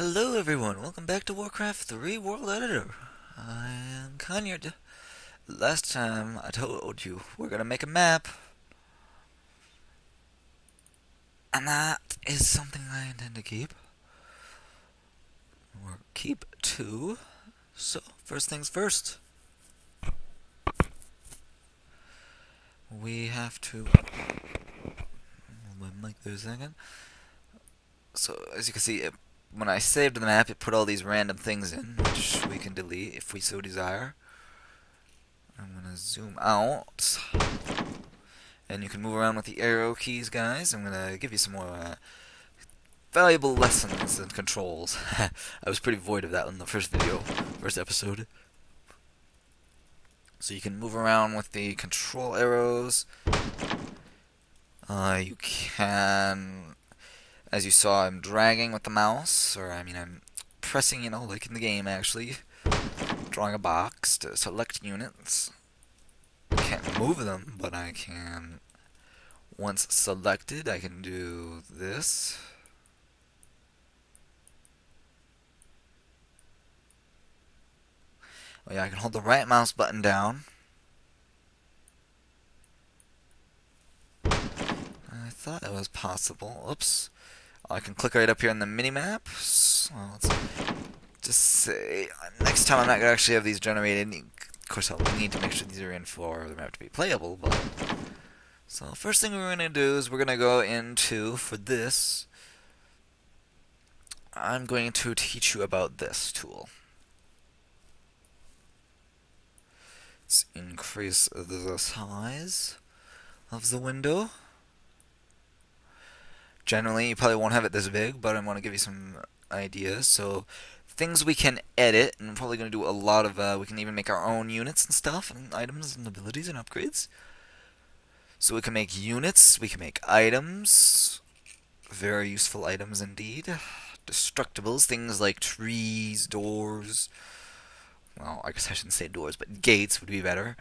Hello everyone, welcome back to Warcraft 3 World Editor. I am Konyard. Last time I told you we're gonna make a map, and that is something I intend to keep. Or keep two. So, first things first. We have to move my mic there a second. So, as you can see, when I saved the map, it put all these random things in, which we can delete if we so desire. I'm gonna zoom out. And you can move around with the arrow keys, guys. I'm gonna give you some more valuable lessons and controls. I was pretty void of that in the first episode. So you can move around with the control arrows. You can, as you saw, I'm dragging with the mouse, or I'm pressing, like in the game actually, drawing a box to select units. I can't move them, but I can, once selected, I can do this. Oh yeah, I can hold the right mouse button down. I thought it was possible. Oops. I can click right up here on the mini-map. So let's just say, next time I'm not going to actually have these generated. Of course, I'll need to make sure these are in for the map to be playable. But so first thing we're going to do is we're going to go into, for this, I'm going to teach you about this tool. Let's increase the size of the window. Generally, you probably won't have it this big, but I want to give you some ideas. So, things we can edit, and we're probably going to do a lot of, we can even make our own units and stuff, and items and abilities and upgrades. So we can make units, we can make items, very useful items indeed. Destructibles, things like trees, doors, well, I guess I shouldn't say doors, but gates would be better.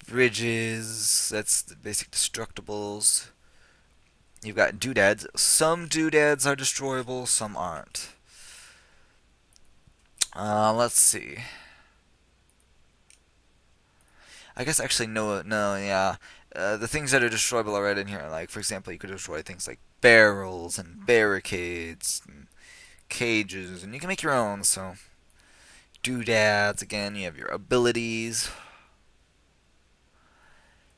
Bridges, that's the basic destructibles. You've got doodads. Some doodads are destroyable, some aren't. Let's see. I guess actually no, yeah. The things that are destroyable are right in here. Like, for example, you could destroy things like barrels and barricades and cages, and you can make your own, so. Doodads, again, you have your abilities.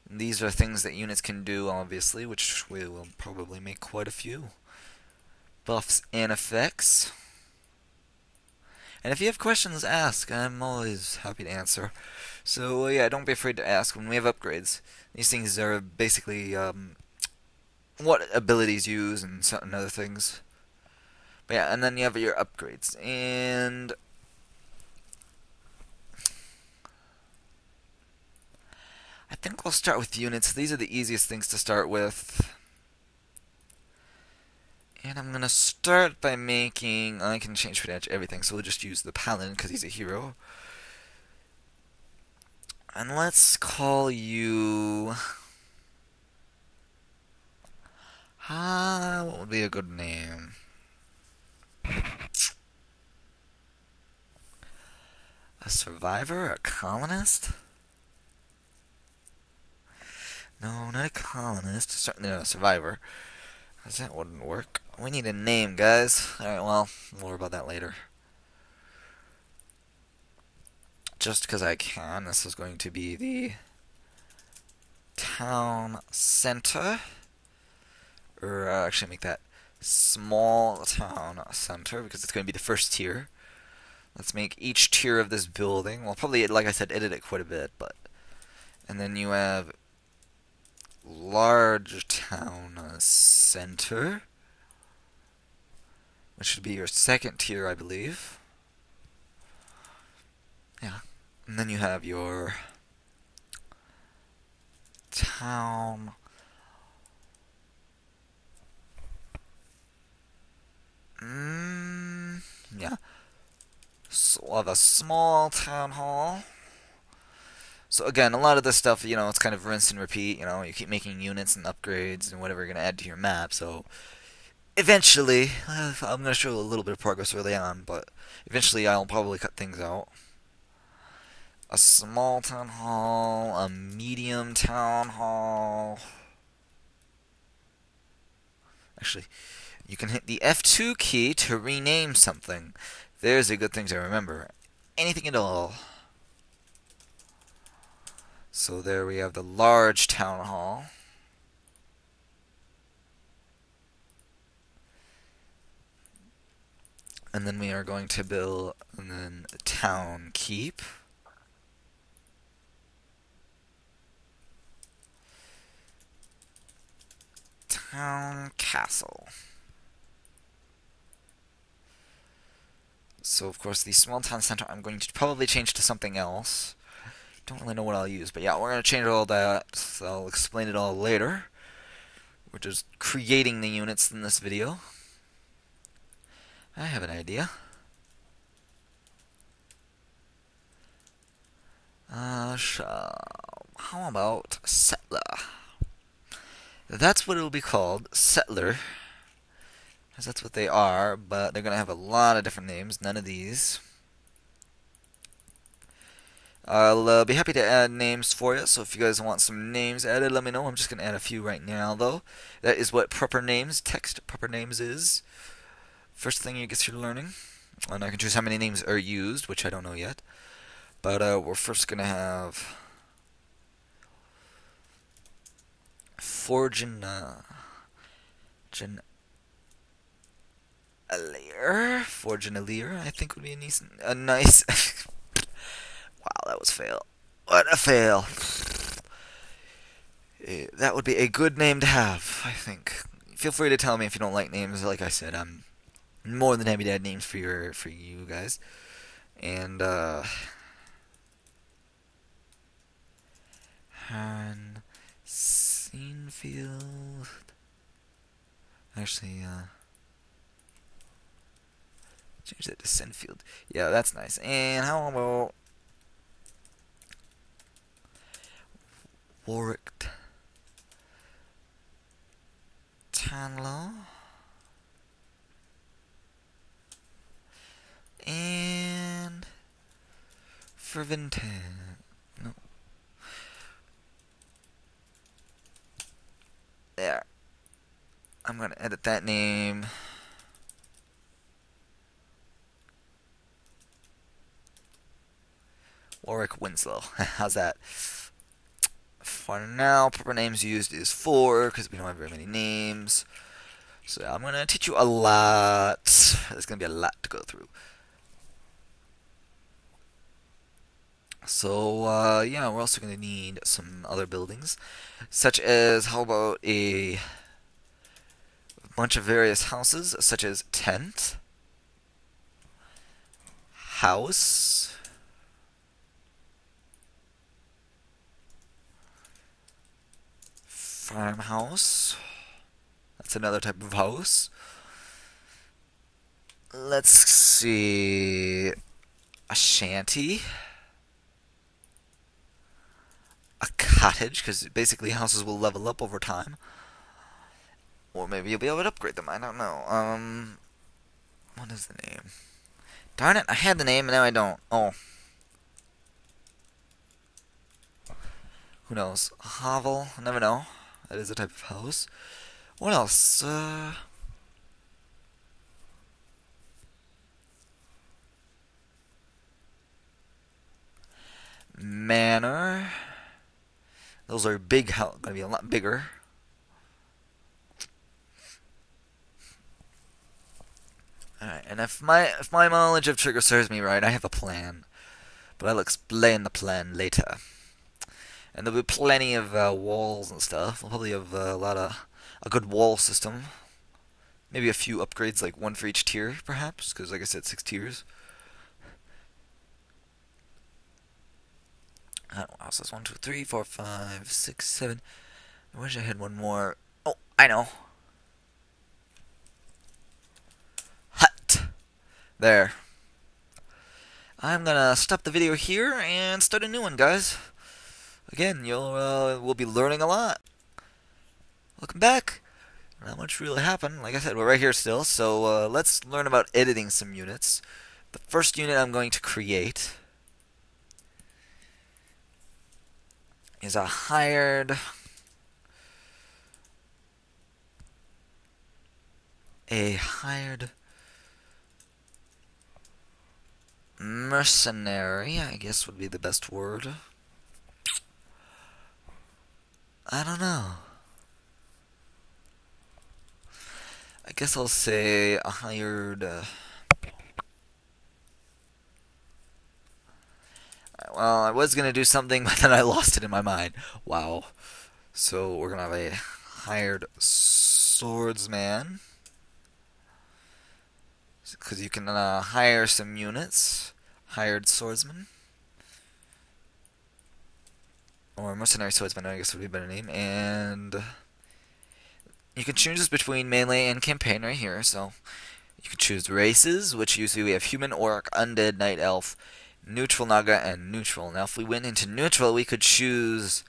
And these are things that units can do, obviously, which we will probably make quite a few. Buffs and effects. And if you have questions, ask. I'm always happy to answer. So, yeah, don't be afraid to ask when we have upgrades. These things are basically what abilities use and certain other things. But yeah, and then you have your upgrades. And I think we'll start with units. These are the easiest things to start with. And I'm going to start by making... I can change pretty much everything, so we'll just use the Paladin because he's a hero. And let's call you... what would be a good name? A survivor? A colonist? No, not a colonist. Certainly not a survivor. Because that wouldn't work. We need a name, guys. Alright, well, more about that later. Just because I can, this is going to be the town center. Or actually make that small town center because it's going to be the first tier. Let's make each tier of this building. Well, probably, like I said, edit it quite a bit, but... And then you have large town center, which should be your second tier, I believe. Yeah. And then you have your town... yeah. So we'll have a small town hall. So again, a lot of this stuff, it's kind of rinse and repeat. You keep making units and upgrades and whatever you're going to add to your map. So eventually, I'm going to show a little bit of progress early on, but eventually I'll probably cut things out. A small town hall, a medium town hall. Actually, you can hit the F2 key to rename something. There's a good thing to remember. Anything at all. So there we have the large town hall. And then we are going to build a town keep. Town castle. So of course the small town center I'm going to probably change to something else. Don't really know what I'll use, but yeah, we're going to change all that. So I'll explain it all later. We're just creating the units in this video. I have an idea. How about settler? That's what it'll be called, settler. Because that's what they are, but they're going to have a lot of different names, none of these. I'll be happy to add names for you, so if you guys want some names added, let me know. I'm just going to add a few right now, though. That is what proper names, text proper names is. First thing you guess you're learning. And I can choose how many names are used, which I don't know yet. But we're first going to have Forgenalir. Forgenalir, I think would be a nice. Wow, that was a fail. What a fail. That would be a good name to have, I think. Feel free to tell me if you don't like names. Like I said, I'm more than happy to add names for you guys. And Han Seenfield. Actually, change that to Sinfield. Yeah, that's nice. And how about Warwick Tanlow? And Ferventan. No. There. I'm going to edit that name. Warwick Winslow. How's that? For now, proper names used is 4, because we don't have very many names. So I'm going to teach you a lot. There's going to be a lot to go through. So, yeah, we're also going to need some other buildings. Such as, how about a bunch of various houses, such as tent, house, farmhouse. That's another type of house. Let's see. A shanty. A cottage, because basically houses will level up over time. Or maybe you'll be able to upgrade them. I don't know. What is the name? Darn it, I had the name and now I don't. Oh. Who knows? A hovel? I never know. That is a type of house. What else? Manor. Those are big houses. Gonna be a lot bigger. Alright, and if my knowledge of Trigger serves me right, I have a plan. But I'll explain the plan later. And there'll be plenty of walls and stuff. We'll probably have a good wall system. Maybe a few upgrades, like one for each tier, perhaps, because like I said, 6 tiers. I don't know, what else is 1, 2, 3, 4, 5, 6, 7. I wish I had one more. Oh, I know. Hut. There. I'm gonna stop the video here and start a new one, guys. Again, we'll be learning a lot. Welcome back. Not much really happened. Like I said, we're right here still. So let's learn about editing some units. The first unit I'm going to create is a hired mercenary, I guess would be the best word. I don't know. I guess I'll say a hired. Well, I was gonna do something, but then I lost it in my mind. Wow. So we're gonna have a hired swordsman, because you can hire some units. Hired swordsman, or mercenary swordsman, I guess would be a better name. And you can choose between melee and campaign right here. So you can choose races, which usually we have human, orc, undead, night elf, neutral naga, and neutral. Now if we went into neutral, we could choose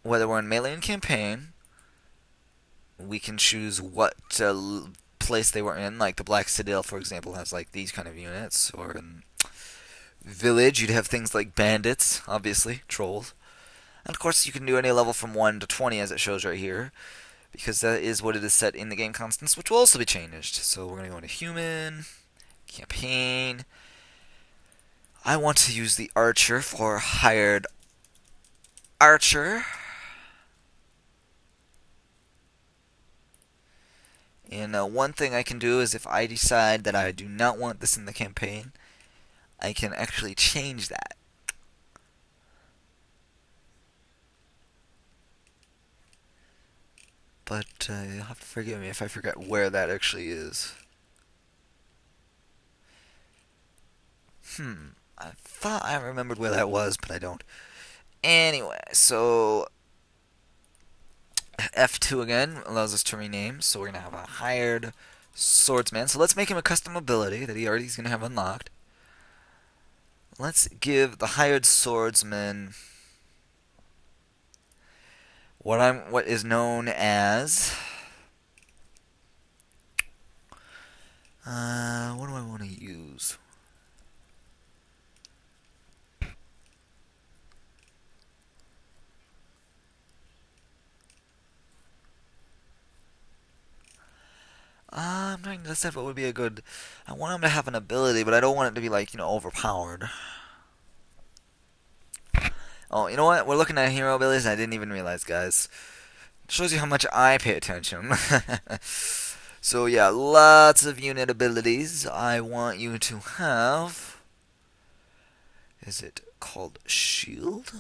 whether we're in melee and campaign. We can choose what place they were in. Like the Black Citadel, for example, has like these kind of units. Or in Village, you'd have things like bandits, obviously, trolls. And of course, you can do any level from 1 to 20, as it shows right here, because that is what it is set in the game constants, which will also be changed. So we're going to go into human, campaign. I want to use the archer for hired archer. And one thing I can do is if I decide that I do not want this in the campaign, I can actually change that. But you'll have to forgive me if I forget where that actually is. I thought I remembered where that was, but I don't. Anyway, so F2 again allows us to rename. So we're going to have a hired swordsman. So let's make him a custom ability that he already is going to have unlocked. Let's give the hired swordsman what is known as what do I want to use? I'm trying to decide what would be a good. I want him to have an ability, but I don't want it to be like, overpowered. Oh, you know what? We're looking at hero abilities, and I didn't even realize, guys. It shows you how much I pay attention. So yeah, lots of unit abilities. I want you to have. Is it called shield?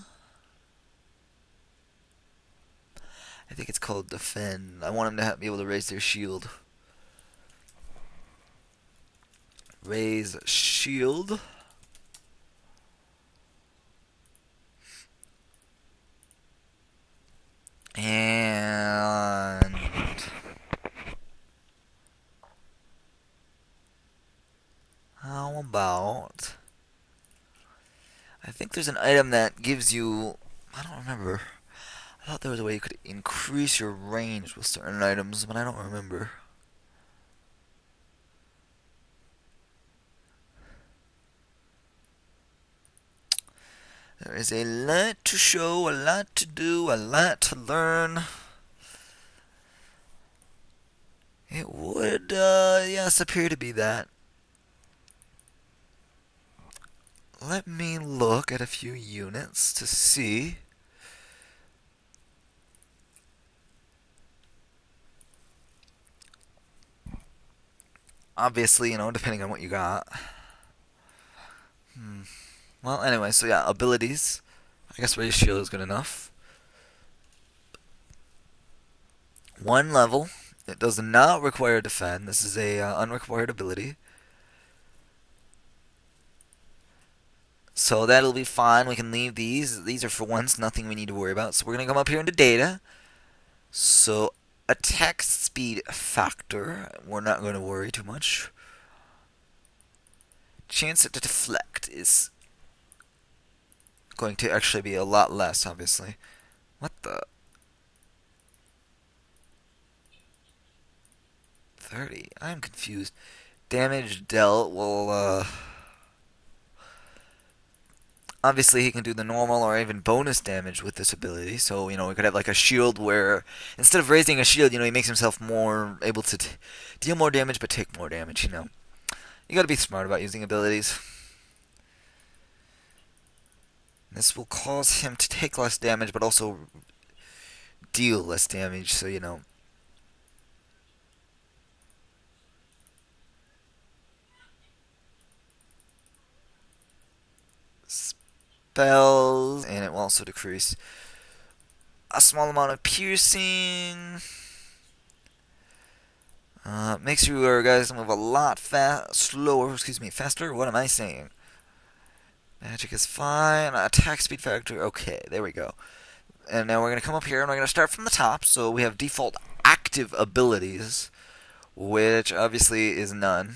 I think it's called defend. I want them to be able to raise their shield. Raise shield. And how about, I think there's an item that gives you, I don't remember. I thought there was a way you could increase your range with certain items, but I don't remember. There is a lot to show, a lot to do, a lot to learn. It would, yes, appear to be that. Let me look at a few units to see. Obviously, depending on what you got. Well, anyway, so yeah, abilities. I guess raise shield is good enough. 1 level. It does not require defend. This is a unrequired ability. So that'll be fine. We can leave these. These are for once nothing we need to worry about. So we're going to come up here into data. So attack speed factor. We're not going to worry too much. Chance to deflect is going to actually be a lot less, obviously. What the? 30. I'm confused. Damage dealt, well, obviously he can do the normal or even bonus damage with this ability. So, we could have like a shield where instead of raising a shield, he makes himself more able to deal more damage but take more damage. You gotta be smart about using abilities. This will cause him to take less damage but also deal less damage, so. Spells, and it will also decrease a small amount of piercing. Makes you guys move a lot faster. What am I saying? Magic is fine. Attack speed factor. Okay, there we go. And now we're going to come up here and we're going to start from the top. So we have default active abilities, which obviously is none.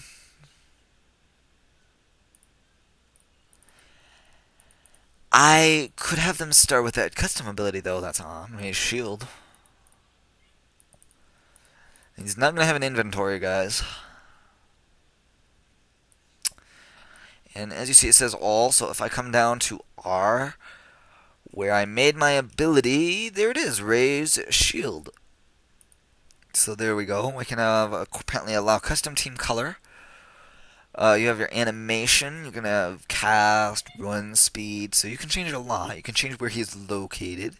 I could have them start with that custom ability though. That's on his shield. He's not going to have an inventory, guys. And as you see, it says all. So if I come down to R, where I made my ability, there it is, raise shield. So there we go. We can have apparently allow custom team color. You have your animation. You can have cast, run speed. So you can change it a lot. You can change where he's located.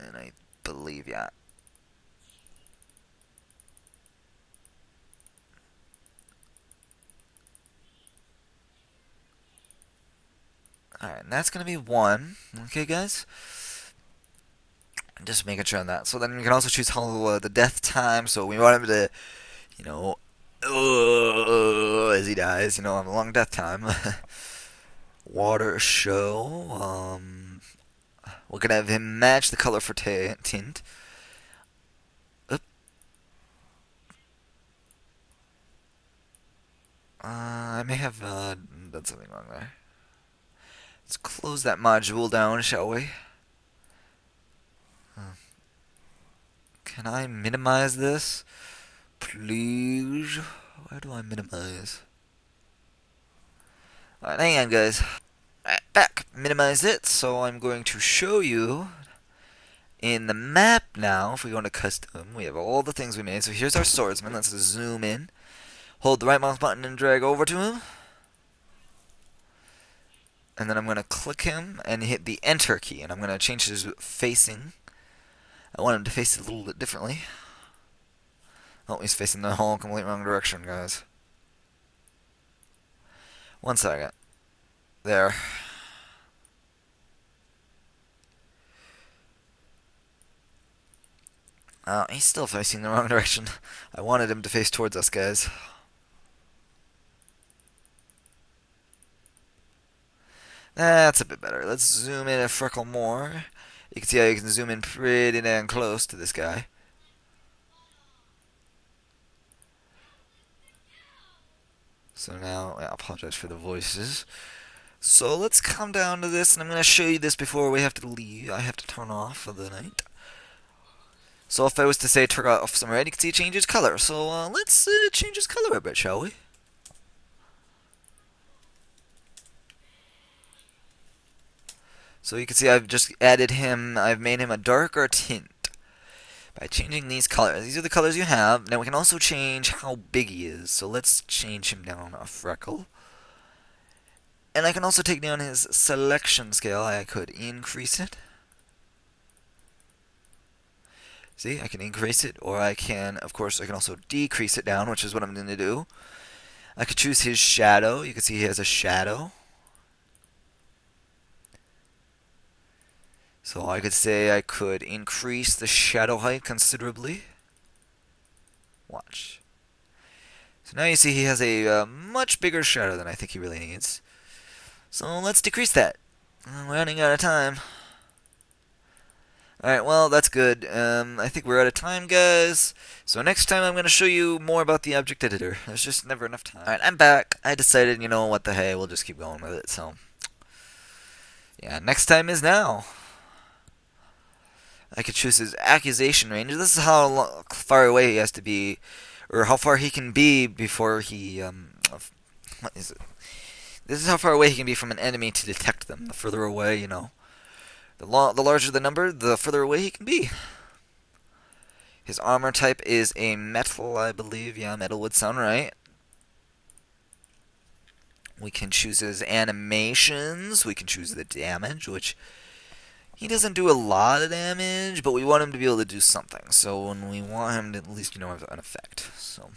And I believe, yeah. Alright, and that's going to be 1. Okay, guys? Just making sure on that. So then we can also choose how the death time. So we want him to, as he dies, have a long death time. Water show. We're gonna have him match the color for tint. Oop. I may have done something wrong there. Let's close that module down, shall we? Can I minimize this? Please? Where do I minimize? Alright, hang on, guys. Alright, back. Minimize it, so I'm going to show you in the map now. If we go into custom, we have all the things we made. So here's our swordsman. Let's zoom in. Hold the right mouse button and drag over to him. And then I'm going to click him and hit the enter key. And I'm going to change his facing. I want him to face it a little bit differently. Oh, he's facing the whole complete wrong direction, guys. 1 second. There. He's still facing the wrong direction. I wanted him to face towards us, guys. That's a bit better. Let's zoom in a freckle more. You can see how you can zoom in pretty damn close to this guy. So now, I apologize for the voices. So let's come down to this, and I'm going to show you this before we have to leave. I have to turn off for the night. So if I was to say turn off some red, you can see it changes color. So let's change his color a bit, shall we? So you can see I've just added him, I've made him a darker tint by changing these colors. These are the colors you have. Now we can also change how big he is. So let's change him down a freckle. And I can also take down his selection scale. I could increase it. See, I can increase it, or I can, of course, I can also decrease it down, which is what I'm going to do. I could choose his shadow. You can see he has a shadow. So I could say I could increase the shadow height considerably. Watch. So now you see he has a much bigger shadow than I think he really needs. So let's decrease that. We're running out of time. Alright, well, that's good. I think we're out of time, guys. So next time I'm going to show you more about the object editor. There's just never enough time. Alright, I'm back. I decided, what the hey, we'll just keep going with it. So, yeah, next time is now. I could choose his accusation range. This is how far away he has to be, or how far he can be before he, what is it? This is how far away he can be from an enemy to detect them. The further away, the larger the number, the further away he can be. His armor type is a metal, I believe. Yeah, metal would sound right. We can choose his animations. We can choose the damage, which he doesn't do a lot of damage, but we want him to be able to do something. So when we want him to at least, have an effect. So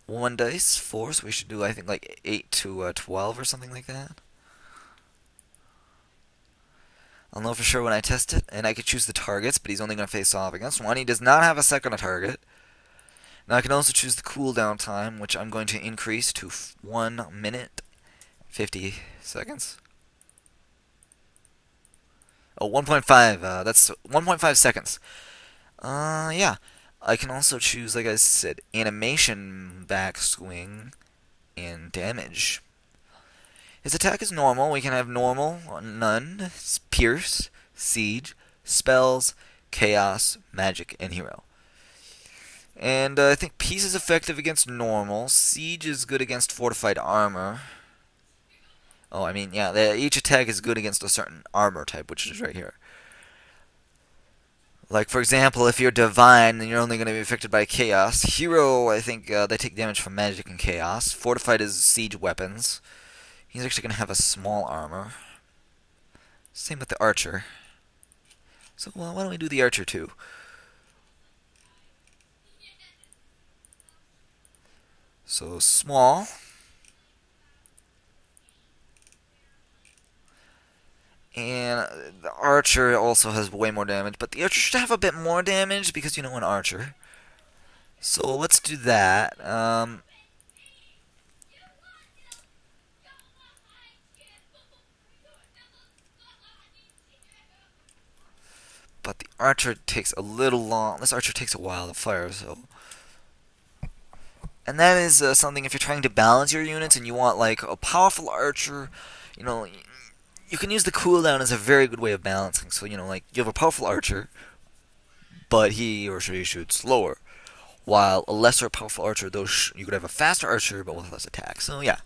1 dice, 4, so we should do, I think, like 8 to 12 or something like that. I'll know for sure when I test it, and I could choose the targets, but he's only going to face off against one. He does not have a second target. Now I can also choose the cooldown time, which I'm going to increase to 1 minute 50 seconds. Oh, 1.5. That's 1.5 seconds. Yeah. I can also choose, like I said, animation, backswing, and damage. His attack is normal. We can have normal, none, pierce, siege, spells, chaos, magic, and hero. And I think peace is effective against normal. Siege is good against fortified armor. Oh, I mean, yeah, each attack is good against a certain armor type, which is right here. Like, for example, if you're divine, then you're only going to be affected by chaos. Hero, I think they take damage from magic and chaos. Fortified is siege weapons. He's actually going to have a small armor. Same with the archer. So, well, why don't we do the archer too? So, small. And the archer also has way more damage, but the archer should have a bit more damage because, an archer. So let's do that. But the archer takes a little long. This archer takes a while to fire, so. And that is something if you're trying to balance your units and you want like a powerful archer, you can use the cooldown as a very good way of balancing. So, like you have a powerful archer, but he or she shoots slower. While a lesser powerful archer, though, you could have a faster archer, but with less attack. So, yeah.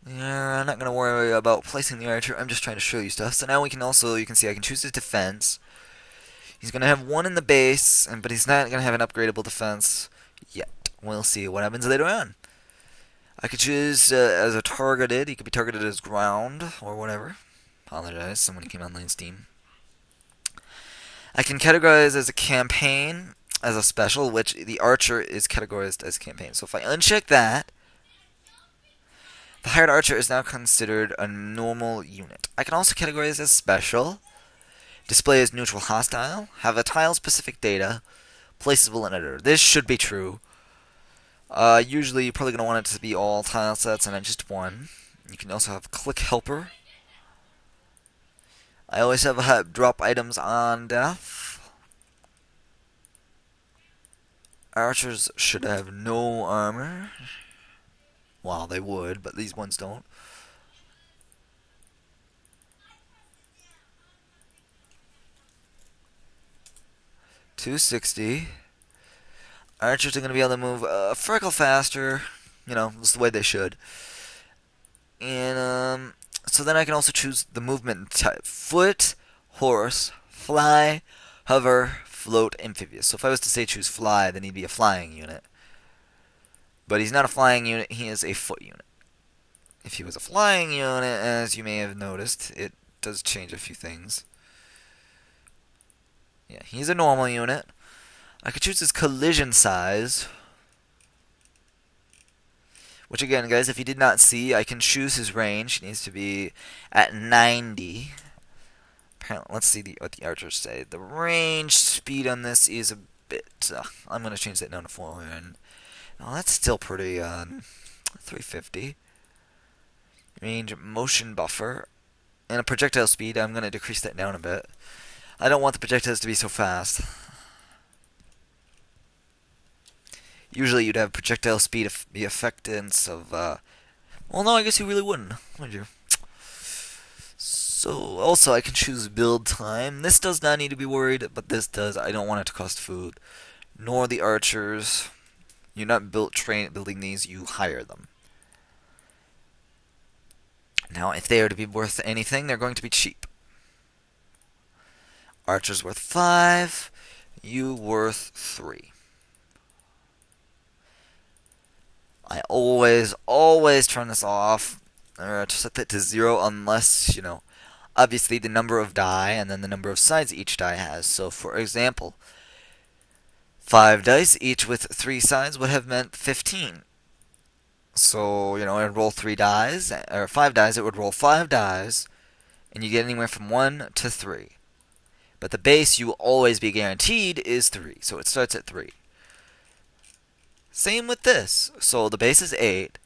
Yeah, I'm not going to worry about placing the archer. I'm just trying to show you stuff. So now we can also, you can see I can choose his defense. He's going to have 1 in the base, but he's not going to have an upgradable defense yet. We'll see what happens later on. I could choose as a targeted. He could be targeted as ground or whatever. Apologize, someone came online Steam. I can categorize as a campaign, as a special, which the archer is categorized as campaign. So if I uncheck that, the hired archer is now considered a normal unit. I can also categorize as special, display as neutral hostile, have a tile-specific data, placeable in editor. This should be true. Usually you're probably going to want it to be all tile sets and not just one. You can also have click helper. I always have drop items on death. Archers should have no armor. Well, they would, but these ones don't. $260. Archers are going to be able to move a freckle faster. Just the way they should. And, so then I can also choose the movement type. Foot, horse, fly, hover, float, amphibious. So if I was to say choose fly, then he'd be a flying unit. But he's not a flying unit, he is a foot unit. If he was a flying unit, as you may have noticed, it does change a few things. Yeah, he's a normal unit. I could choose his collision size. Which again, guys, if you did not see, I can choose his range. He needs to be at 90. Apparently, let's see what the archers say. The range speed on this is a bit... I'm going to change that down to 400. Oh, that's still pretty... 350. Range motion buffer. And a projectile speed, I'm going to decrease that down a bit. I don't want the projectiles to be so fast. Usually you'd have projectile speed the effectiveness of, well, no, I guess you really wouldn't, would you? So also I can choose build time. This does not need to be worried, but this does. I don't want it to cost food. Nor the archers. You're not building these, you hire them. Now, if they are to be worth anything, they're going to be cheap. Archer's worth 5, you worth 3. I always turn this off, or to set that to 0 unless, obviously the number of die and then the number of sides each die has. So, for example, 5 dice, each with 3 sides, would have meant 15. So, it would roll 3 dice, or 5 dice, it would roll 5 dice, and you get anywhere from 1 to 3. But the base you will always be guaranteed is 3, so it starts at 3. Same with this. So the base is 8,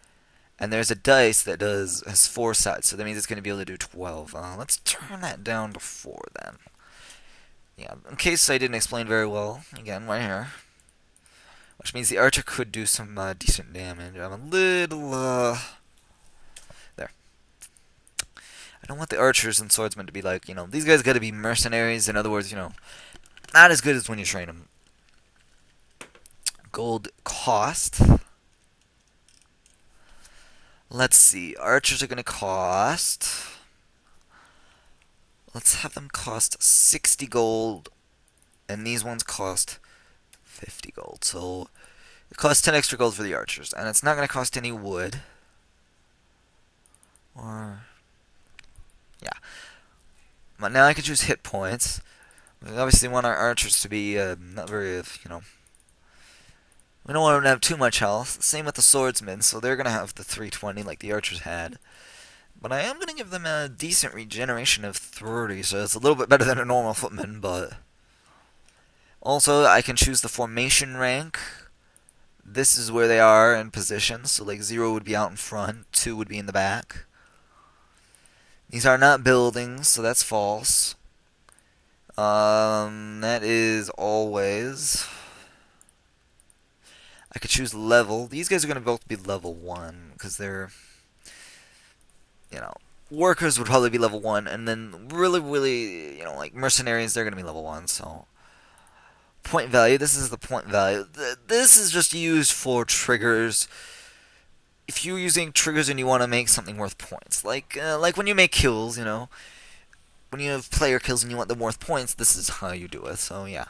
and there's a dice that has 4 sides, so that means it's going to be able to do 12. Let's turn that down to 4 then. Yeah, in case I didn't explain very well, again, right here. Which means the archer could do some decent damage. I'm a little, there. I don't want the archers and swordsmen to be like, these guys gotta be mercenaries. In other words, not as good as when you train them. Gold cost. Let's see. Archers are gonna cost. Let's have them cost 60 gold. And these ones cost 50 gold. So it costs 10 extra gold for the archers. And it's not going to cost any wood. Or, yeah. But now I can choose hit points. We obviously want our archers to be not very, we don't want them to have too much health. Same with the swordsmen, so they're going to have the 320 like the archers had. But I am going to give them a decent regeneration of 30, so it's a little bit better than a normal footman, but... Also, I can choose the formation rank. This is where they are in position, so like 0 would be out in front, 2 would be in the back. These are not buildings, so that's false. That is always... I could choose level. These guys are going to both be level 1, because they're... workers would probably be level 1, and then really, like mercenaries, they're going to be level 1, so... Point value, this is the point value. This is just used for triggers. If you're using triggers and you want to make something worth points, like when you make kills, when you have player kills and you want them worth points, this is how you do it, so yeah.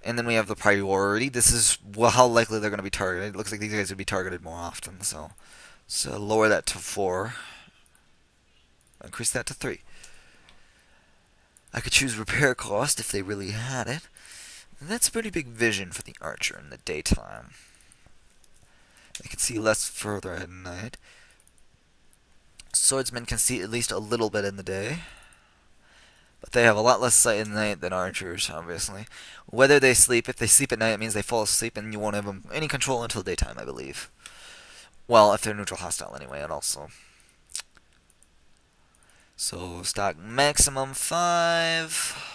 And then we have the priority. This is how likely they're going to be targeted. It looks like these guys would be targeted more often, so lower that to 4. Increase that to 3. I could choose repair cost if they really had it. And that's a pretty big vision for the archer in the daytime. They can see less further at night. Swordsmen can see at least a little bit in the day. But they have a lot less sight in the night than archers, obviously. Whether they sleep, if they sleep at night, it means they fall asleep and you won't have any control until daytime, I believe. Well, if they're neutral hostile anyway, and also. So, stock maximum 5.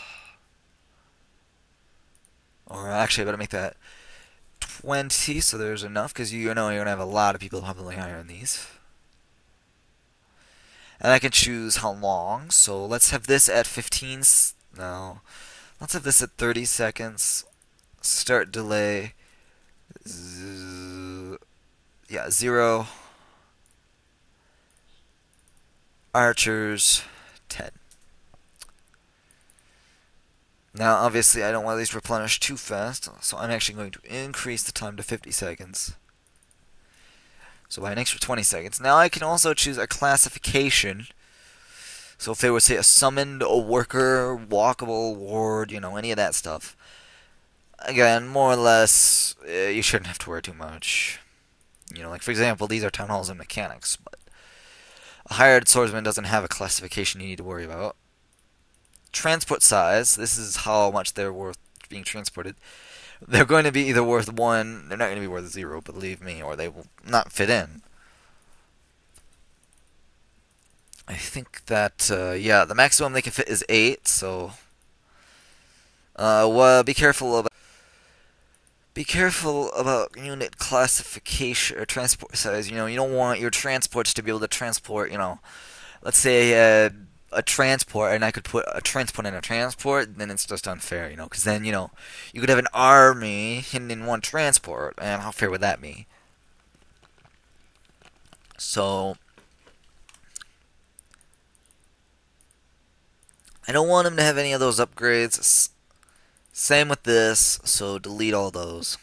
Or actually, I better make that 20, so there's enough, because you're going to have a lot of people heavily higher in these. And I can choose how long, so let's have this at 15, no, let's have this at 30 seconds, start delay, yeah, 0, archers, 10. Now, obviously, I don't want these replenished too fast, so I'm actually going to increase the time to 50 seconds. So by an extra 20 seconds. Now I can also choose a classification. So if they were, say, a summoned, a worker, walkable, ward, any of that stuff. Again, more or less, you shouldn't have to worry too much. Like, for example, these are town halls and mechanics, but a hired swordsman doesn't have a classification you need to worry about. Transport size, this is how much they're worth being transported. They're going to be either worth 1, they're not going to be worth 0, believe me, or they will not fit in. I think that, yeah, the maximum they can fit is 8, so... well, be careful about unit classification, or transport size. You don't want your transports to be able to transport, let's say, a transport, and I could put a transport in a transport, then it's just unfair, because then, you could have an army hidden in one transport, and how fair would that be? So, I don't want him to have any of those upgrades. Same with this, so delete all those.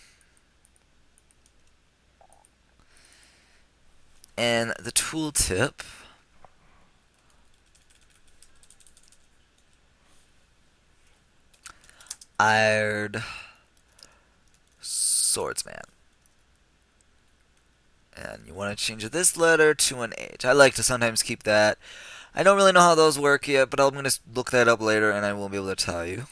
And the tooltip, Ired Swordsman. And you want to change this letter to an H. I like to sometimes keep that. I don't really know how those work yet, but I'm going to look that up later and I will be able to tell you.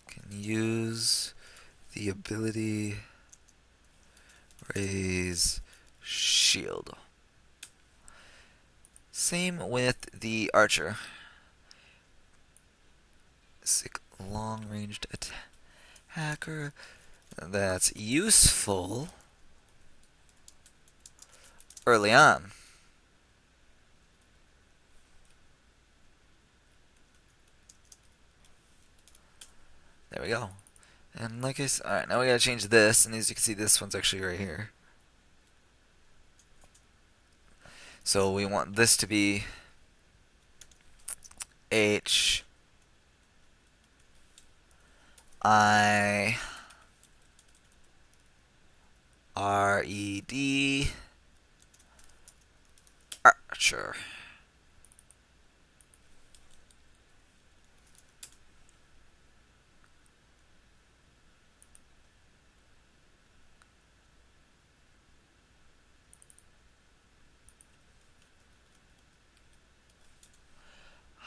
Can use the ability raise shield. Same with the archer. Sick long-ranged attacker. That's useful early on. There we go. And like I said, alright, now we gotta change this, and as you can see, this one's actually right here. So we want this to be H I R E D Archer.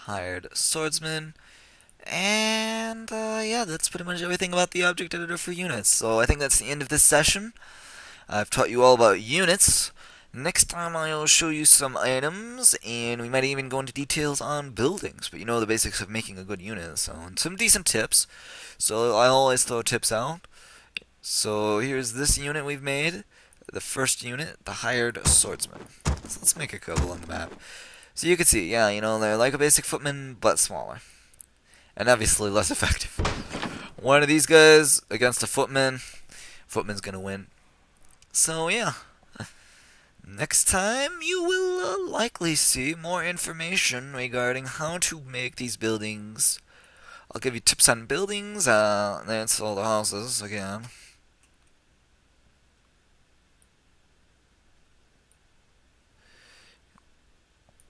Hired swordsman. And yeah, that's pretty much everything about the object editor for units. So I think that's the end of this session. I've taught you all about units. Next time I'll show you some items, and we might even go into details on buildings. But you know the basics of making a good unit, so and some decent tips. So I always throw tips out. So here's this unit we've made. The first unit, the hired swordsman. So let's make a couple on the map. So you can see, yeah, they're like a basic footman, but smaller. And obviously less effective. One of these guys against a footman, footman's gonna win. So yeah, next time you will likely see more information regarding how to make these buildings. I'll give you tips on buildings, that's all the houses again.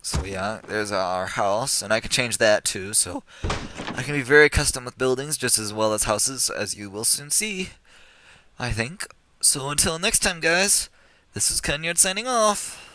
So yeah, there's our house, and I can change that too, so I can be very custom with buildings just as well as houses, as you will soon see, I think. So until next time, guys, this is Konyard signing off.